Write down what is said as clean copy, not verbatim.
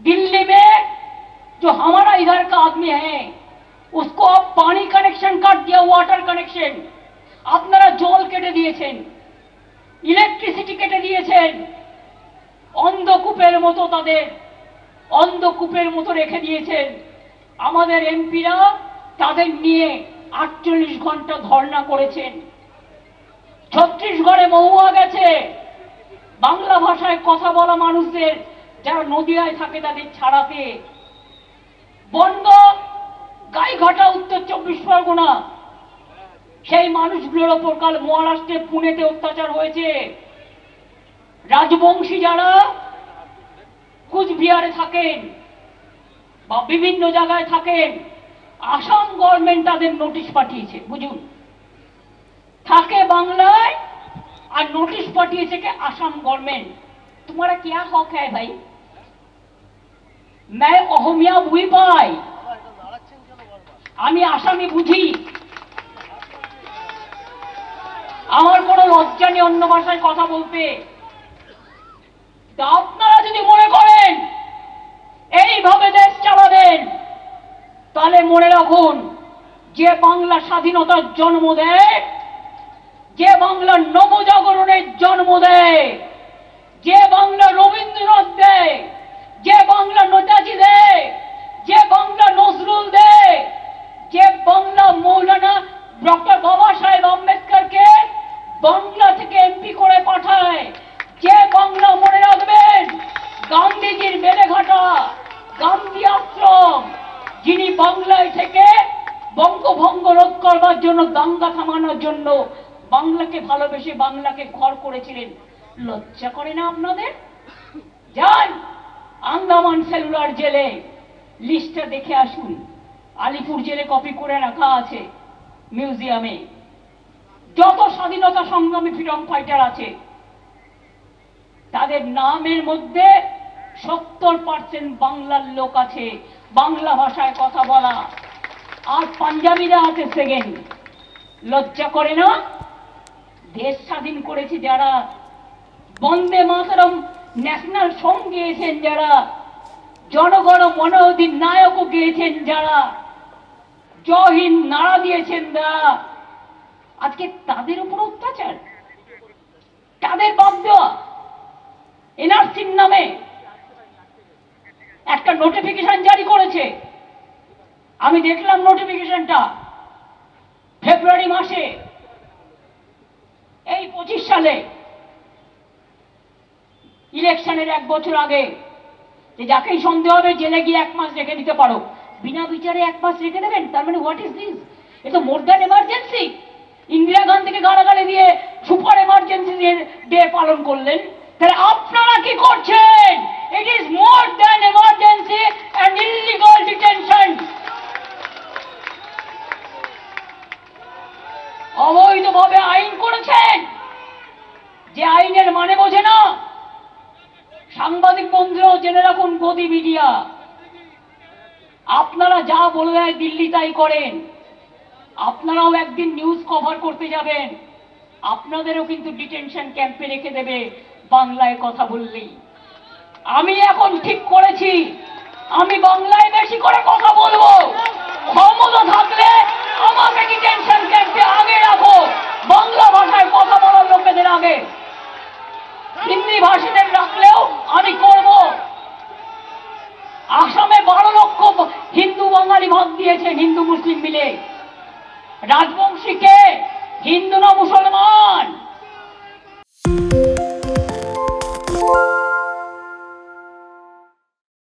दिल्ली में जो हमारा इधर का आदमी है उसको अब पानी कनेक्शन काट दिया, वाटर कनेक्शन। আপনারা জল কেটে দিয়েছেন, ইলেকট্রিসিটি কেটে দিয়েছেন, অন্ধকূপের মতো তাদের অন্ধকূপের মতো রেখে দিয়েছেন। আমাদের এমপিরা তাদের নিয়ে 48 ঘন্টা ধর্ণা করেছেন। ছত্তিশগড়ে মহুয়া গেছে বাংলা ভাষায় কথা বলা মানুষদের, যারা নদিয়ায় থাকে তাদের ছাড়াতে। বন্ধ গাইঘাটা, উত্তর 24 পরগনা, সেই মানুষগুলোর ওপর কাল মহারাষ্ট্রে পুনেতে অত্যাচার হয়েছে। রাজবংশী যারা কুচবিহারে থাকেন বা বিভিন্ন জায়গায় থাকেন, আসাম গভর্নমেন্ট তাদের নোটিশ পাঠিয়েছে। বুঝুন, থাকে বাংলায় আর নোটিশ পাঠিয়েছে কে আসাম गवर्नमेंट। तुम्हारा क्या हक है भाई? मैं অহমিয়া বুঝি পাই, আমি আসামি বুঝি, আমার কোনো লজ্জা নেই অন্য ভাষায় কথা বলতে। আপনারা যদি মনে করেন এইভাবে দেশ চালাবেন, তাহলে মনে রাখুন, যে বাংলা স্বাধীনতার জন্ম দেয়, যে বাংলা নবজাগরণের জন্ম দেয়, যে বাংলা রবীন্দ্রনাথ দেয়, যে বাংলা নেতাজি দেয়, যে বাংলা নজরুল দেয়, যে বাংলা মৌলানা ডক্টর বাবা সাহেব আম্বেদকরকে বাংলা থেকে এমপি করে পাঠায়, যে বাংলা মনে রাখবেন গান্ধীজির বেলেঘাটা গান্ধী আশ্রম, যিনি বাংলায় থেকে বঙ্গভঙ্গ রোধ করবার জন্য, দাঙ্গা থামানোর জন্য বাংলাকে ভালোবেসে বাংলাকে ঘর করেছিলেন। লজ্জা করে না আপনাদের? যান আন্দামান সেলুলার জেলে, লিস্টটা দেখে আসুন। আলিপুর জেলে কপি করে রাখা আছে মিউজিয়ামে। যত স্বাধীনতা সংগ্রামী ফ্রিডম ফাইটার আছে তাদের নামের মধ্যে 70% বাংলার লোক আছে, বাংলা ভাষায় কথা বলা, আর পাঞ্জাবিরা আছে সেকেন্ড। লজ্জা করে না? দেশ স্বাধীন করেছে যারা, বন্দে মাতরম ন্যাশনাল সং গেয়েছেন যারা, জনগণ মন অধিনায়ক গেয়েছেন যারা, জয় হিন্দ নারা দিয়েছেন যারা, আজকে তাদের উপর অত্যাচার, তাদের বাদ দেওয়া। এনআরসির নামে একটা নোটিফিকেশন জারি করেছে, আমি দেখলাম নোটিফিকেশনটা ফেব্রুয়ারি মাসে, এই 25 সালে ইলেকশনের 1 বছর আগে, যে যাকেই সন্দেহ হবে জেলে গিয়ে 1 মাস রেখে দিতে পারো। বিনা বিচারে 1 মাস রেখে দেবেন? তার মানে হোয়াট ইজ দিস? এ তো মোর দ্যান এমার্জেন্সি। ইন্দিরা গান্ধীকে গালাগালি দিয়ে সুপার এমার্জেন্সি ডে পালন করলেন, তাহলে আপনারা কি করছেন? It is more than emergency and illegal detention. অবৈধভাবে আইন করেছেন, যে আইনের মানে বোঝে না। সাংবাদিক বন্ধুরাও জেনে রাখুন, গদি মিডিয়া, আপনারা যা বলে দেয় দিল্লি তাই করেন। আপনারাও একদিন নিউজ কভার করতে যাবেন, আপনাদেরও কিন্তু ডিটেনশন ক্যাম্পে রেখে দেবে বাংলায় কথা বললেই। আমি এখন ঠিক করেছি, আমি বাংলায় বেশি করে কথা বলবো। ক্ষমতা থাকলে আমাকে ডিটেনশন ক্যাম্পে আগে রাখো, বাংলা ভাষায় কথা বলার লোকেদের আগে। হিন্দি ভাষীদের রাখলেও আমি করব। আসামে 12 লক্ষ হিন্দু বাঙালি ভাগ দিয়েছেন, হিন্দু মুসলিম মিলে। রাজবংশীকে